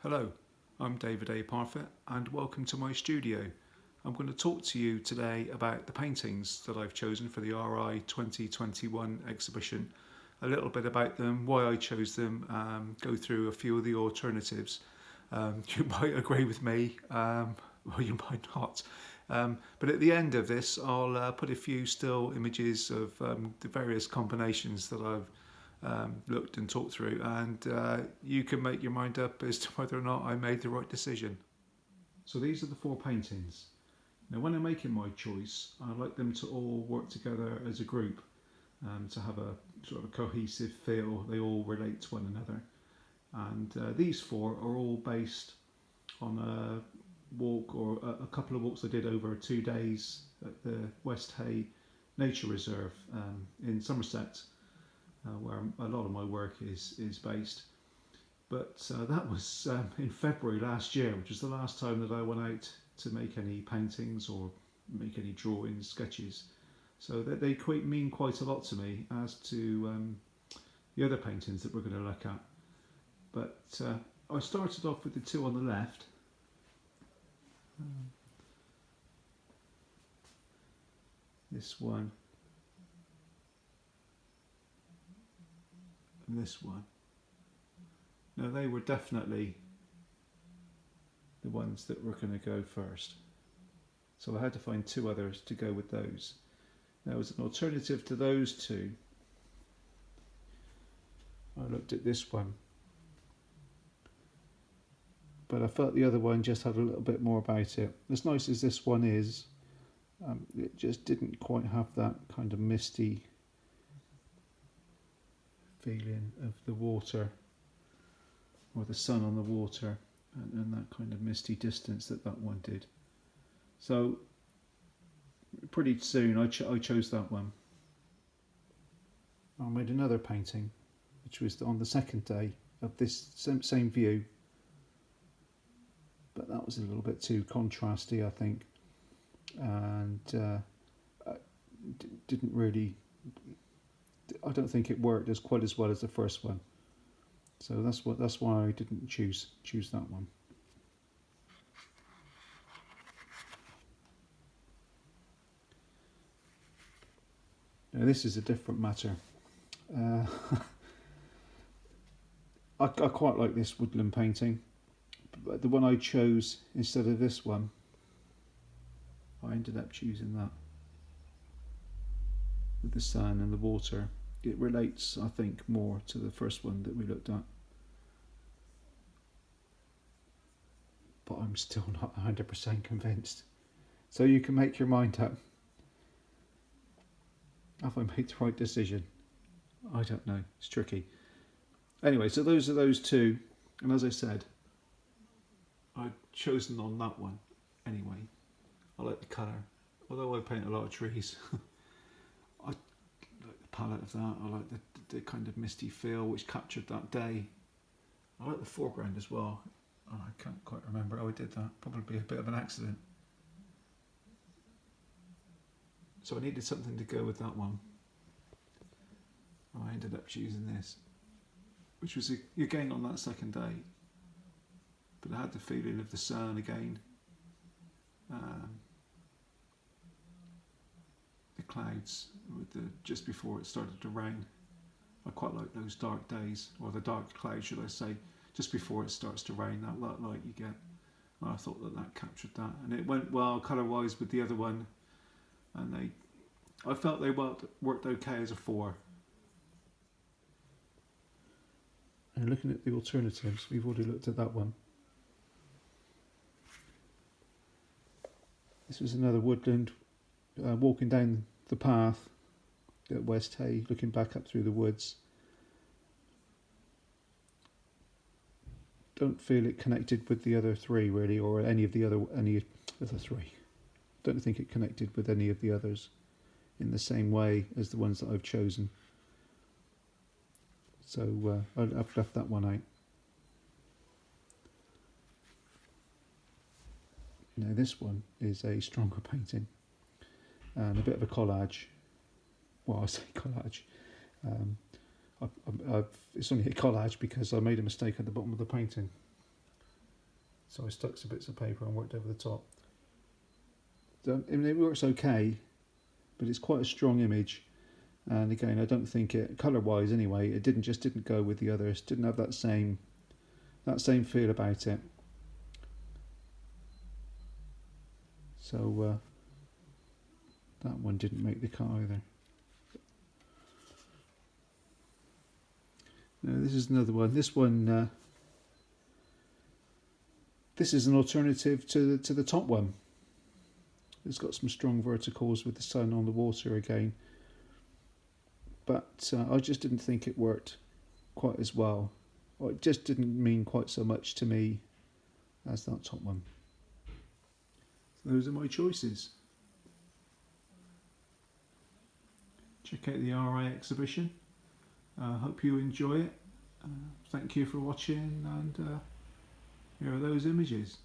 Hello, I'm David A. Parfitt and welcome to my studio. I'm going to talk to you today about the paintings that I've chosen for the RI 2021 exhibition, a little bit about them, why I chose them, go through a few of the alternatives. You might agree with me, or you might not. But at the end of this, I'll put a few still images of the various combinations that I've looked and talked through, and you can make your mind up as to whether or not I made the right decision. So these are the four paintings. Now when I'm making my choice, I like them to all work together as a group, to have a sort of a cohesive feel. They all relate to one another, and these four are all based on a walk or a couple of walks I did over 2 days at the West Hay Nature Reserve in Somerset, where a lot of my work is based. But that was in February last year, which was the last time that I went out to make any paintings or make any drawings, sketches. So they mean quite a lot to me as to the other paintings that we're going to look at. But I started off with the two on the left. This one and this one. Now they were definitely the ones that were going to go first. So I had to find two others to go with those. Now as an alternative to those two, I looked at this one. But I felt the other one just had a little bit more about it. As nice as this one is, it just didn't quite have that kind of misty feeling of the water, or the sun on the water, and that kind of misty distance that one did. So pretty soon I chose that one. I made another painting, which was on the second day of this same view, but that was a little bit too contrasty, I think, and didn't really. I don't think it worked quite as well as the first one. So that's why I didn't choose that one. Now this is a different matter. I quite like this woodland painting, but the one I chose instead of this one, I ended up choosing that with the sun and the water. It relates, I think, more to the first one that we looked at. But I'm still not 100% convinced. So you can make your mind up. Have I made the right decision? I don't know. It's tricky. Anyway, so those are those two. And as I said, I've chosen on that one anyway. I like the colour. Although I paint a lot of trees, I like the palette of that. I like the kind of misty feel which captured that day. I like the foreground as well. Oh, I can't quite remember how I did that. Probably a bit of an accident. So I needed something to go with that one. I ended up choosing this, which was again on that second day. But I had the feeling of the sun again. The clouds just before it started to rain. I quite like those dark days, or the dark clouds, should I say, just before it starts to rain. That light you get. And I thought that captured that, and it went well colour-wise with the other one. And I felt they worked okay as a 4. And looking at the alternatives, we've already looked at that one. This was another woodland, walking down the path at West Hay, looking back up through the woods. Don't feel it connected with the other 3 really, or any of the other 3. Don't think it connected with any of the others in the same way as the ones that I've chosen. So I've left that one out. Now this one is a stronger painting and a bit of a collage. Well, I say collage. It's only a collage because I made a mistake at the bottom of the painting. So I stuck some bits of paper and worked over the top. So, I mean, it works okay, but it's quite a strong image. And again, I don't think it, colour-wise anyway, it didn't go with the others. Didn't have that same feel about it. So that one didn't make the cut either. No, this is another one. This one, this is an alternative to the top one. It's got some strong verticals with the sun on the water again, but I just didn't think it worked quite as well. Or it just didn't mean quite so much to me as that top one. So those are my choices. Check out the RI exhibition. Hope you enjoy it. Thank you for watching, and here are those images.